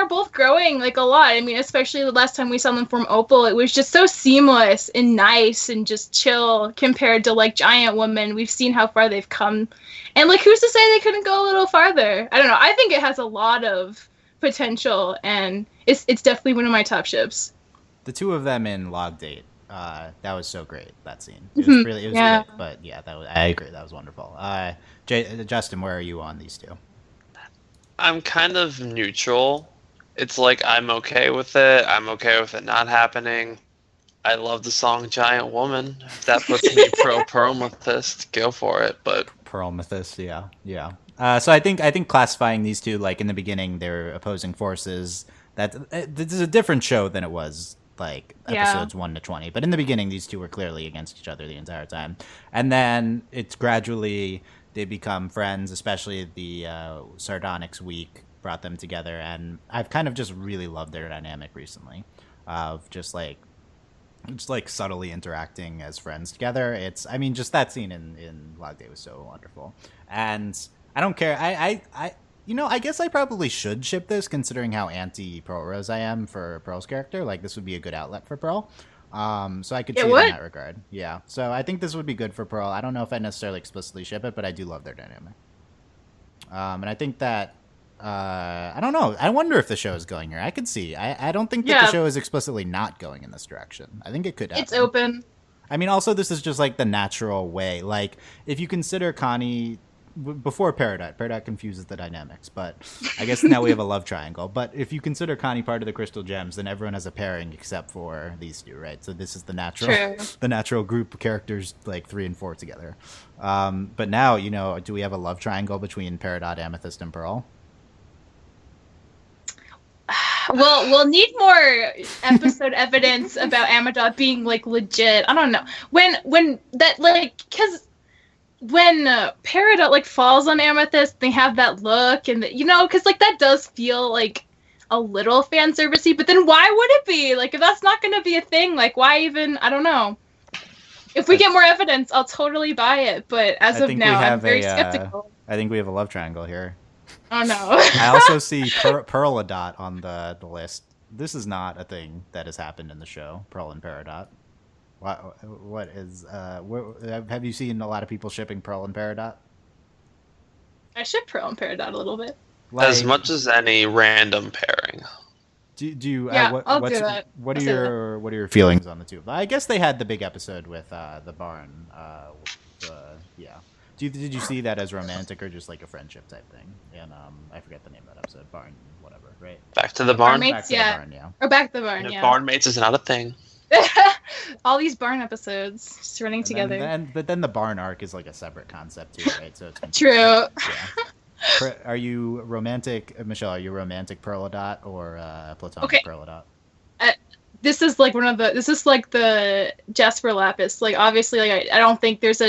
both growing a lot. I mean, especially the last time we saw them form Opal, it was just so seamless and nice and just chill compared to Giant Woman. We've seen how far they've come, and who's to say they couldn't go a little farther? I don't know. I think it has a lot of potential, and it's definitely one of my top ships. The two of them in Log Date. That was so great, that scene. It was great, but yeah, I agree, that was wonderful. Justin, where are you on these two? I'm kind of neutral. It's I'm okay with it. I'm okay with it not happening. I love the song Giant Woman. If that puts me pro Pearl Amethyst, go for it. But Pearl Amethyst, yeah. So I think classifying these two, in the beginning, they're opposing forces. This is a different show than it was episodes 1 to 20, but in the beginning these two were clearly against each other the entire time, and then it's gradually they become friends, especially the Sardonyx week brought them together, and I've kind of just really loved their dynamic recently of just subtly interacting as friends together. Just that scene in Log Day was so wonderful, and I don't care. I guess I probably should ship this, considering how anti-Pearl Rose I am for Pearl's character. This would be a good outlet for Pearl. So I could see it in that regard. Yeah. So I think this would be good for Pearl. I don't know if I necessarily explicitly ship it, but I do love their dynamic. And I think that I don't know. I wonder if the show is going here. I could see. I don't think that the show is explicitly not going in this direction. I think it could happen. It's open. I mean, also this is just the natural way. If you consider Connie. Before Peridot confuses the dynamics, but I guess now we have a love triangle. But if you consider Connie part of the Crystal Gems, then everyone has a pairing except for these two, right? So this is the natural group of characters 3 and 4 together. But now, do we have a love triangle between Peridot, Amethyst, and Pearl? Well, we'll need more episode evidence about Amadot being legit. I don't know when that because. when Peridot like falls on Amethyst, they have that look, and because like that does feel like a little fan servicey. But then why would it be? Like if that's not going to be a thing, like why even? I don't know. If we get more evidence, I'll totally buy it. But as of now, I'm very skeptical. I think we have a love triangle here. Oh no! I also see Pearlodot on the list. This is not a thing that has happened in the show. Pearl and Peridot. What is? Have you seen a lot of people shipping Pearl and Peridot? I ship Pearl and Peridot a little bit. Like, as much as any random pairing. Do you? Yeah, I'll do that. What are your feelings on the two? I guess they had the big episode with the barn. Yeah. Did you see that as romantic or just like a friendship type thing? And I forget the name of that episode. Barn, whatever, right? Back to the barn. Barnmates, yeah. Or back to the barn, yeah. Barnmates is not a thing. All these barn episodes just running together. But then the barn arc is like a separate concept too, right? So it's true. Yeah. Are you romantic, Michelle? Are you romantic Pearlodot or platonic Pearlodot? This is like the Jasper Lapis. Like obviously, like I don't think there's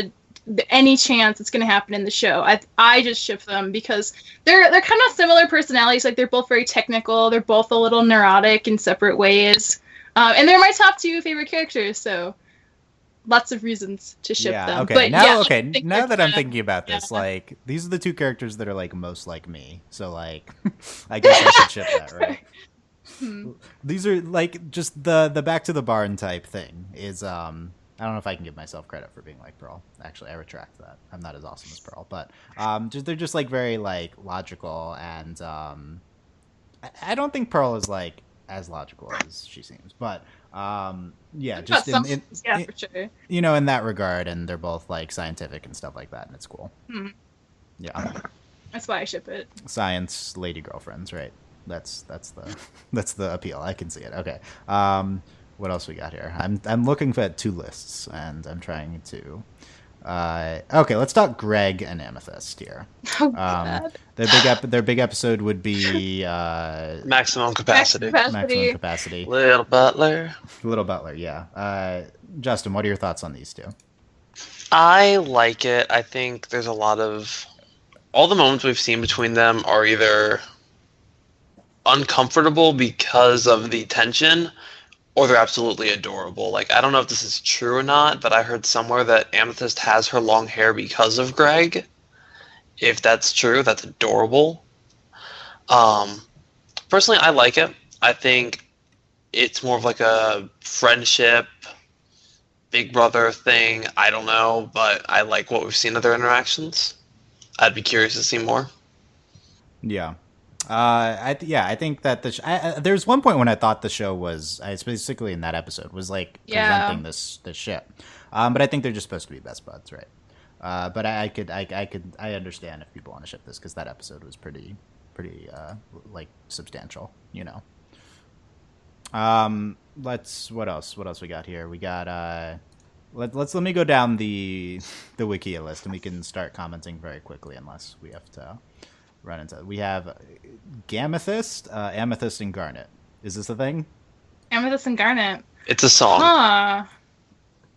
any chance it's gonna happen in the show. I just ship them because they're kind of similar personalities. Like they're both very technical. They're both a little neurotic in separate ways. And they're my top 2 favorite characters. So lots of reasons to ship them. Okay. But Now that I'm thinking about this, like these are the 2 characters that are like most like me. So like, I guess I should ship that, right? These are like just the back to the barn type thing is I don't know if I can give myself credit for being like Pearl. Actually, I retract that. I'm not as awesome as Pearl, but they're just like very like logical, and I don't think Pearl is like as logical as she seems, but yeah, just for sure. In that regard, and they're both like scientific and stuff like that, and it's cool. Yeah, that's why I ship it. Science lady girlfriends, right? That's the appeal. I can see it. Okay. What else we got here? I'm looking at 2 lists, and I'm trying to. Okay, let's talk Greg and Amethyst here. Oh, God. Their big episode would be maximum capacity. Maximum capacity. Little Butler, yeah. Justin, what are your thoughts on these 2? I like it. I think there's a lot of all the moments we've seen between them are either uncomfortable because of the tension, or they're absolutely adorable. Like, I don't know if this is true or not, but I heard somewhere that Amethyst has her long hair because of Greg. If that's true, that's adorable. Personally, I like it. I think it's more of like a friendship, big brother thing. I don't know, but I like what we've seen of their interactions. I'd be curious to see more. Yeah. I think that there's one point when I thought the show was, specifically in that episode, was like presenting this ship, but I think they're just supposed to be best buds, right? But I understand if people want to ship this because that episode was pretty like substantial, What else we got here? We got let me go down the Wikia list and we can start commenting very quickly unless we have to run into it. We have Gamethyst, Amethyst, and Garnet. Is this a thing? Amethyst and Garnet. It's a song. Huh.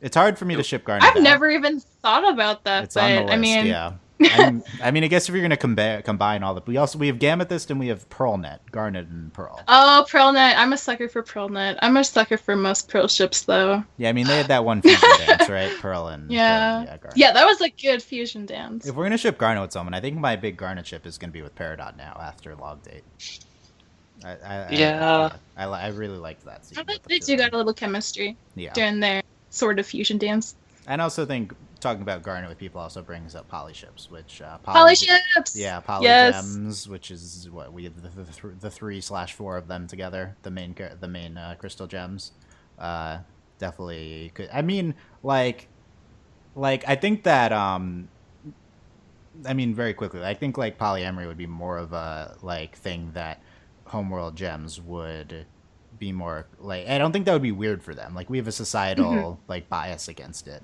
It's hard for me to ship Garnet. I've never even thought about that. It's on the list, yeah. I guess if you're gonna combine all we have Gamethyst and we have Pearlnet, Garnet and Pearl. Oh, Pearlnet! I'm a sucker for Pearlnet. I'm a sucker for most Pearl ships, though. Yeah, they had that one fusion dance, right? Pearl and Garnet. Yeah, that was a good fusion dance. If we're gonna ship Garnet with someone, I think my big Garnet ship is gonna be with Peridot now after Log Date. I really liked that scene. They do got a little chemistry during their sort of fusion dance. And I also think talking about Garnet with people also brings up polyships, which polyships, polygems, which is what we have the 3/4 of them together, the main crystal gems. Definitely could. I mean, like I think that very quickly, I think like polyamory would be more of a like thing that Homeworld gems would be more like. I don't think that would be weird for them. Like we have a societal like bias against it.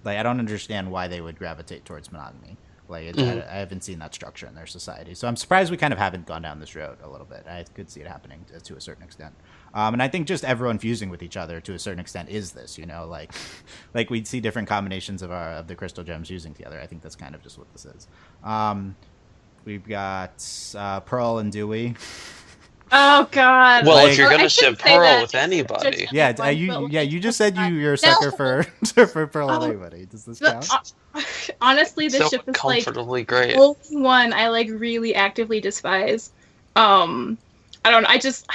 Like I don't understand why they would gravitate towards monogamy. Like, Mhm. I haven't seen that structure in their society. So I'm surprised we kind of haven't gone down this road a little bit. I could see it happening to a certain extent. And I think just everyone fusing with each other to a certain extent is this, like, like we'd see different combinations of the crystal gems fusing together. I think that's kind of just what this is. We've got Pearl and Dewey. Oh God. Well, Like- if you're I gonna shouldn't ship say Pearl that. with anybody, Yeah, One, you but, yeah like, you just said you're a No. sucker for Pearl and Oh. anybody. Does this The- count? honestly, this so ship is like comfortably great. only one I like really actively despise. I don't know. I just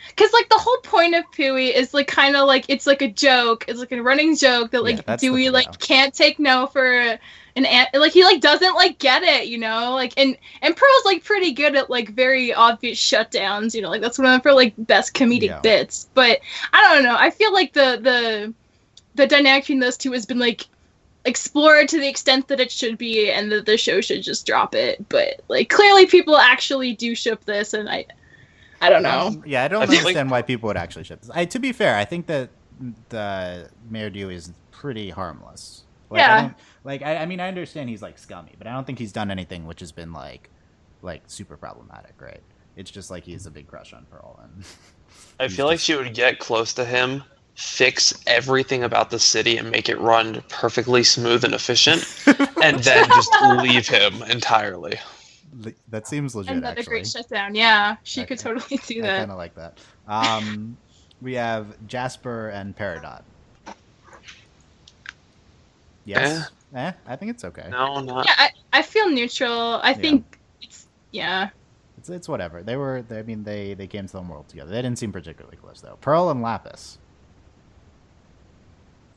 because like the whole point of Pooey is like kind of like it's like a joke. It's like a running joke that Yeah, like that's Dewey the- like yeah. can't take no for an like he like doesn't like get it, like and Pearl's like pretty good at like very obvious shutdowns, like that's one of her like best comedic Yeah. bits. But I don't know. I feel like the dynamic between those two has been like explored to the extent that it should be, and that the show should just drop it. But like clearly people actually do ship this, and I don't know. Yeah, I don't I feel understand why people would actually ship this. To be fair, I think that the Mayor Dewey is pretty harmless. Like, Yeah. I don't, like I mean, I understand he's like scummy, but I don't think he's done anything which has been like super problematic, right? It's just like he's a big crush on Pearl, and I he's feel like just- she would get close to him, fix everything about the city, and make it run perfectly smooth and efficient, and then just leave him entirely. that seems legit. Another Actually, great shutdown. Yeah, she could Okay. totally do I that. kind of like that. We have Jasper and Peridot. Yes. I think it's okay. No, not. Yeah, I feel neutral. I think it's It's whatever. They came to the world together. They didn't seem particularly close though. Pearl and Lapis.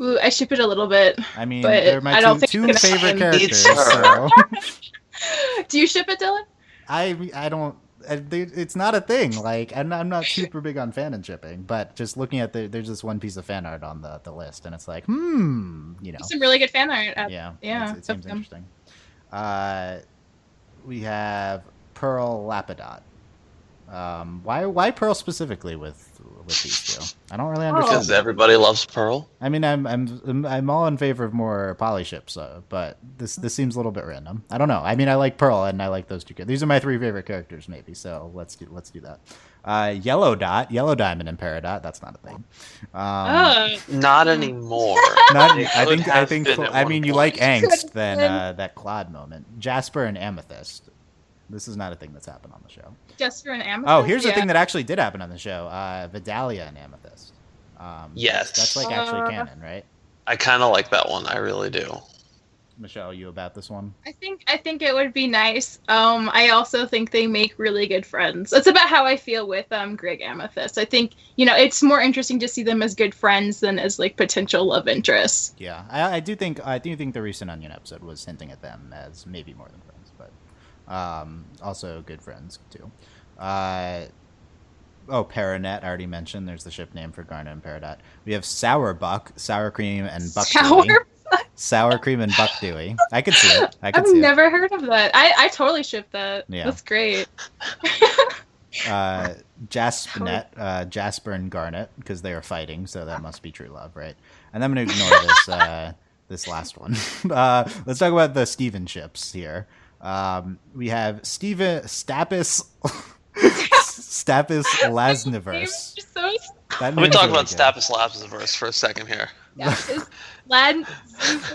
Ooh, I ship it a little bit. I mean, But they're my I don't two, think two it's gonna favorite happen. characters. It's So Do you ship it, Dylan? I don't. It's not a thing. Like I'm not super big on fan and shipping, but just looking at there's this one piece of fan art on the list, and it's like, Some really good fan art. yeah, yeah, it seems of them. interesting. We have Pearl Lapidot. Why Pearl specifically with these two? I don't really understand. Because everybody loves Pearl. I mean, I'm all in favor of more poly ships, but this seems a little bit random. I don't know. I mean, I like Pearl and I like those two. These are my three favorite characters, maybe. So let's do that. Yellow Diamond, and Peridot. That's not a thing. Not anymore. Not, It I could think have been at I one mean, you point. like angst Could than have that Claude moment. Jasper and Amethyst. This is not a thing that's happened on the show. Just for an amethyst. Oh, here's the Yeah. thing that actually did happen on the show. Vidalia and Amethyst. Yes. That's like actually canon, right? I kind of like that one. I really do. Michelle, you about this one? I think it would be nice. I also think they make really good friends. That's about how I feel with Greg Amethyst. I think it's more interesting to see them as good friends than as like potential love interests. Yeah, I do think the recent Onion episode was hinting at them as maybe more than friends, but also good friends too. Paranet, I already mentioned. There's the ship name for Garnet and Peridot. We have Sour Buck, Sour Cream, and Buck Sour Dewey. Sour Cream and Buck Dewey. I could see it. I've never heard of that. I totally ship that. Yeah. That's great. Jaspinet, Jasper and Garnet, because they are fighting, so that must be true love, right? And I'm going to ignore this last one. Let's talk about the Steven ships here. We have Stapis Lasniverse. So That Let me name's talk really about good. Stapis Lapsiverse for a second here. yeah, Lad.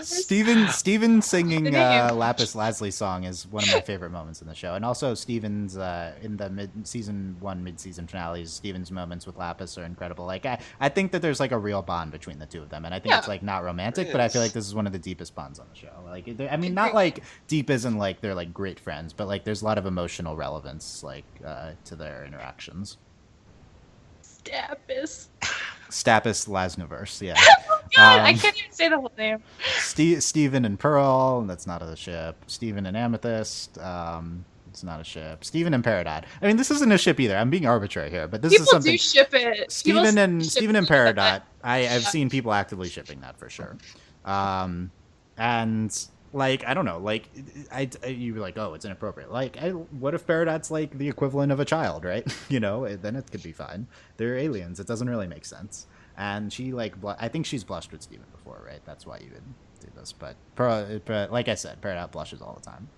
Steven singing The name. Lapis Lazuli song is one of my favorite moments in the show, and also Steven's in the mid-season finales. Steven's moments with Lapis are incredible. Like I think that there's like a real bond between the two of them, and I think Yeah. it's like not romantic, It but I feel is. like this is one of the deepest bonds on the show. Like I mean, not like deep as in like they're like great friends, but like there's a lot of emotional relevance like to their interactions. Stapis Lasniverse, yeah. God, I can't even say the whole name. Steven and Pearl, that's not a ship. Steven and Amethyst, it's not a ship. Steven and Peridot. I mean, this isn't a ship either. I'm being arbitrary here, but this is People something. do ship it. Steven and ship Peridot. it. I've seen people actively shipping that for sure. And like I don't know, like you were like, oh, it's inappropriate. Like, what if Peridot's like the equivalent of a child, right? Then it could be fine. They're aliens. It doesn't really make sense. And she like, I think she's blushed with Steven before, right? That's why you would do this. But like I said, Peridot blushes all the time.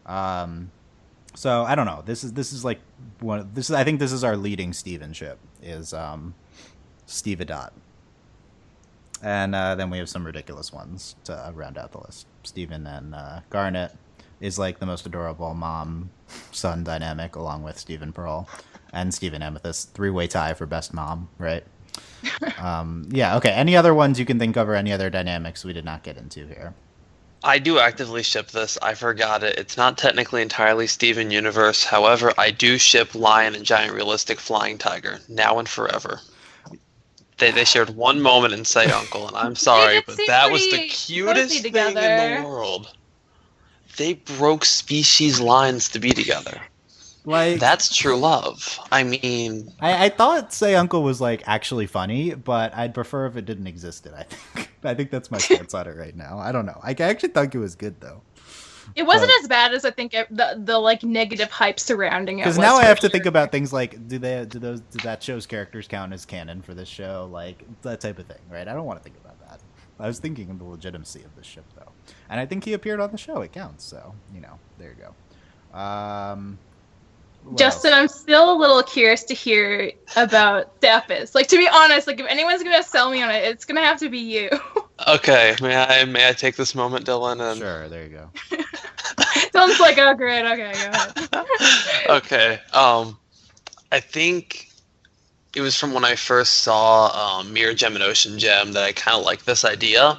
So I don't know. This is like one. This is I think this is our leading Steven ship is Steve Dot, and then we have some ridiculous ones to round out the list. Steven and Garnet is like the most adorable mom son dynamic, along with Stephen Pearl and Stephen Amethyst. 3-way tie for best mom, right? Yeah. Okay. Any other ones you can think of, or any other dynamics we did not get into here? I do actively ship this. I forgot it. It's not technically entirely Steven Universe. However, I do ship Lion and Giant Realistic Flying Tiger now and forever. They shared one moment in Say Uncle, and I'm sorry, but that was the cutest thing in the world. They broke species lines to be together. Like, that's true love. I mean, I thought Say Uncle was like actually funny, but I'd prefer if it didn't exist. I think that's my stance on it right now. I don't know. I actually think it was good though. It wasn't as bad as I think the like negative hype surrounding it. Because now I have to think about things like do that show's characters count as canon for this show, like that type of thing, right? I don't want to think about that. I was thinking of the legitimacy of this ship though, and I think he appeared on the show. It counts. So there you go. Justin, I'm still a little curious to hear about Stapis. Like, to be honest, like if anyone's gonna sell me on it, it's gonna have to be you. Okay, may I take this moment, Dylan? And... Sure, there you go. Dylan's like, oh great, okay, go ahead. Okay, I think it was from when I first saw Mirror Gem and Ocean Gem that I kind of liked this idea,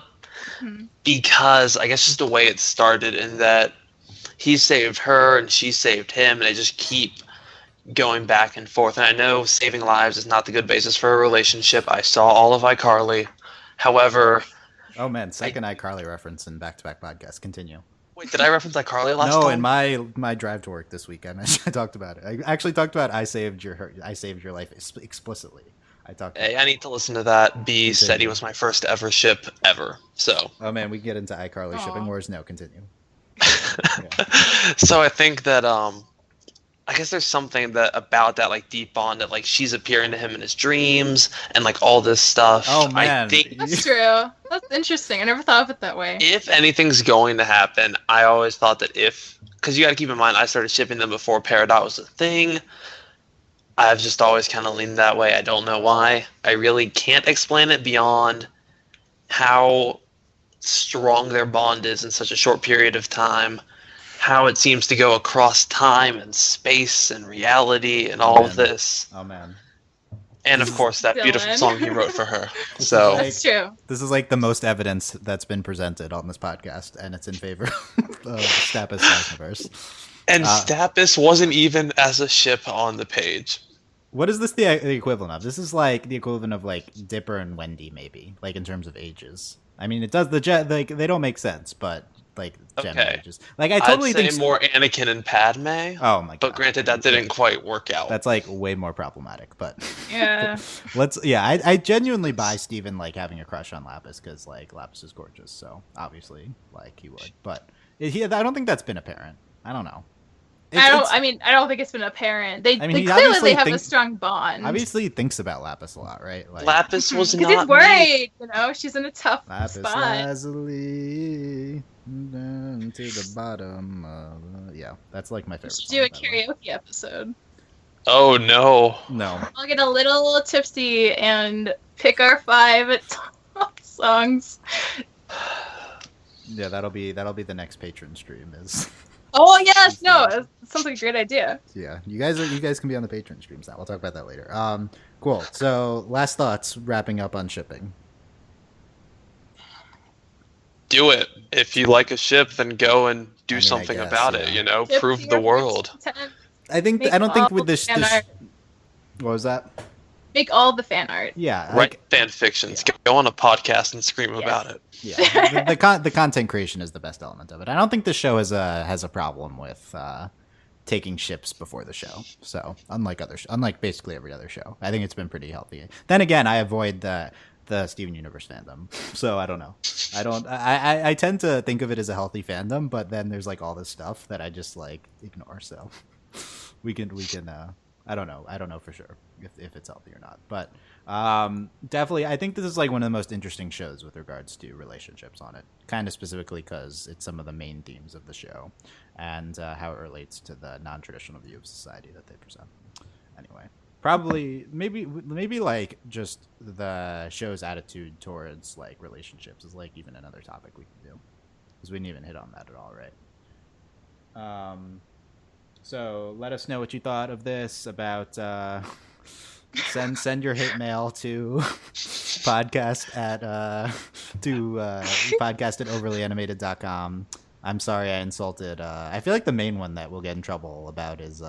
because I guess just the way it started in that he saved her and she saved him, and they just keep going back and forth. And I know saving lives is not the good basis for a relationship. I saw all of iCarly. However... Oh man, second iCarly reference in back-to-back podcasts. Continue. Wait, did I reference iCarly last time? No, in my drive to work this week, I talked about it. I actually talked about I saved your life explicitly. I need to listen to that. B said he was my first ever ship ever. So. Oh man, we get into iCarly shipping wars. No, continue. So I think that I guess there's something about that like deep bond that like she's appearing to him in his dreams and like all this stuff. Oh man, I think that's true. That's interesting. I never thought of it that way. If anything's going to happen, I always thought that because you got to keep in mind I started shipping them before Peridot was a thing. I've just always kind of leaned that way. I don't know why. I really can't explain it beyond how strong their bond is in such a short period of time, how it seems to go across time and space and reality and all of this. Oh man. And of course that beautiful song he wrote for her. So that's true. This is like the most evidence that's been presented on this podcast, and it's in favor of Stapis Universe. And Stapis wasn't even as a ship on the page. What is this the equivalent of? This is like the equivalent of like Dipper and Wendy, maybe, like in terms of ages. I mean, it does like they don't make sense, but like gender ages. Like I totally I'd say think more Anakin and Padme. Oh my god! But granted, that didn't quite work out. That's like way more problematic. But yeah, I genuinely buy Steven like having a crush on Lapis because like Lapis is gorgeous, so obviously like he would. But I don't think that's been apparent. I don't know. I don't think it's been apparent. They clearly have a strong bond. Obviously, he thinks about Lapis a lot, right? Like, Lapis was not. Because he's worried. She's in a tough Lapis spot. Lazuli, down to the bottom. Yeah, that's like my favorite. We should do a karaoke episode. Oh no! No. I'll get a little tipsy and pick our 5 top songs. Yeah, that'll be the next patron stream. Oh yes, no, it sounds like a great idea. Yeah, you guys can be on the Patreon streams now. We'll talk about that later. Cool. So, last thoughts, wrapping up on shipping. Do it. If you like a ship, then go and do something about it. Prove the world. I don't think with this. What was that? Make all the fan art. Yeah, write fan fictions. Yeah. Go on a podcast and scream about it. Yeah, the content creation is the best element of it. I don't think the show has a problem with taking ships before the show. So unlike basically every other show, I think it's been pretty healthy. Then again, I avoid the Steven Universe fandom, so I don't know. I tend to think of it as a healthy fandom, but then there's like all this stuff that I just like ignore. So we can I don't know for sure if it's healthy or not, but definitely I think this is like one of the most interesting shows with regards to relationships on it, kind of specifically because it's some of the main themes of the show and how it relates to the non-traditional view of society that they present. Anyway, probably maybe like just the show's attitude towards like relationships is like even another topic we can do, because we didn't even hit on that at all, right? So let us know what you thought of this. About send your hate mail to podcast at overlyanimated.com. I'm sorry I insulted. I feel like the main one that we'll get in trouble about is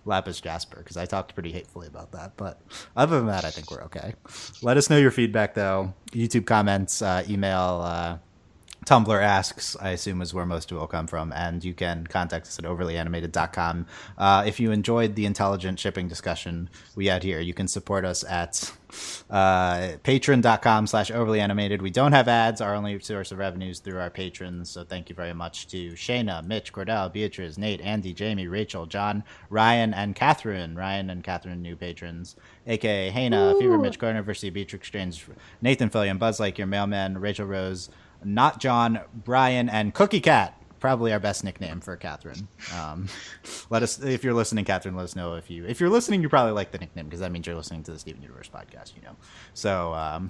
Lapis Jasper, because I talked pretty hatefully about that. But other than that, I think we're okay. Let us know your feedback, though. YouTube comments, email, Tumblr asks, I assume, is where most of it will come from, and you can contact us at overlyanimated.com. If you enjoyed the intelligent shipping discussion we had here, you can support us at patreon.com/overlyanimated. We don't have ads. Our only source of revenues through our patrons, so thank you very much to Shayna, Mitch, Cordell, Beatrice, Nate, Andy, Jamie, Rachel, John, Ryan, and Catherine. New patrons, aka Hannah, Fever, Mitch, Gardner, Versity, Beatrix, Strange, Nathan, Fillion, Buzz Like, Your Mailman, Rachel Rose, Not John, Brian, and Cookie Cat. Probably our best nickname for Catherine. Let us, if you're listening, Catherine, let us know if you're listening, you probably like the nickname, because that means you're listening to the Steven Universe podcast, you know. So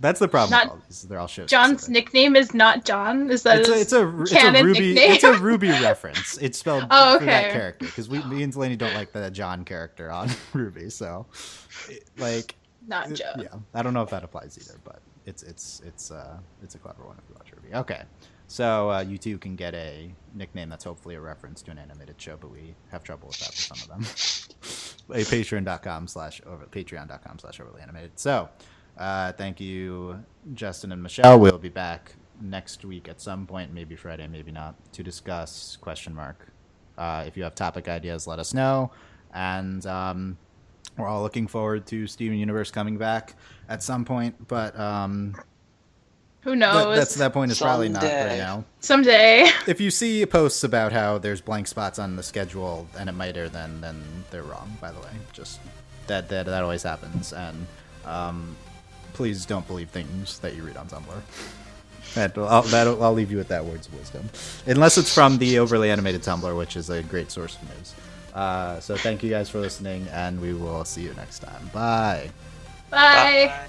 that's the problem. With all these. They're all shows. John's specific. Nickname is not John. Is that it's a Ruby? Nickname? It's a Ruby reference. It's spelled for that character, because me and Delaney don't like the John character on Ruby. So, not Joe. Yeah, I don't know if that applies either, but it's a clever one if you watch Ruby. Okay, so you two can get a nickname that's hopefully a reference to an animated show, but we have trouble with that for some of them. Patreon.com/overlyanimated. So, thank you, Justin and Michelle. We'll be back next week at some point, maybe Friday, maybe not, to discuss ? If you have topic ideas, let us know, and we're all looking forward to Steven Universe coming back at some point, but who knows? That point is probably not right now. Someday. If you see posts about how there's blank spots on the schedule and it might air then they're wrong, by the way. Just that always happens, and please don't believe things that you read on Tumblr. I'll leave you with that words of wisdom, unless it's from the Overly Animated Tumblr, which is a great source of news. So thank you guys for listening, and we will see you next time. Bye. Bye.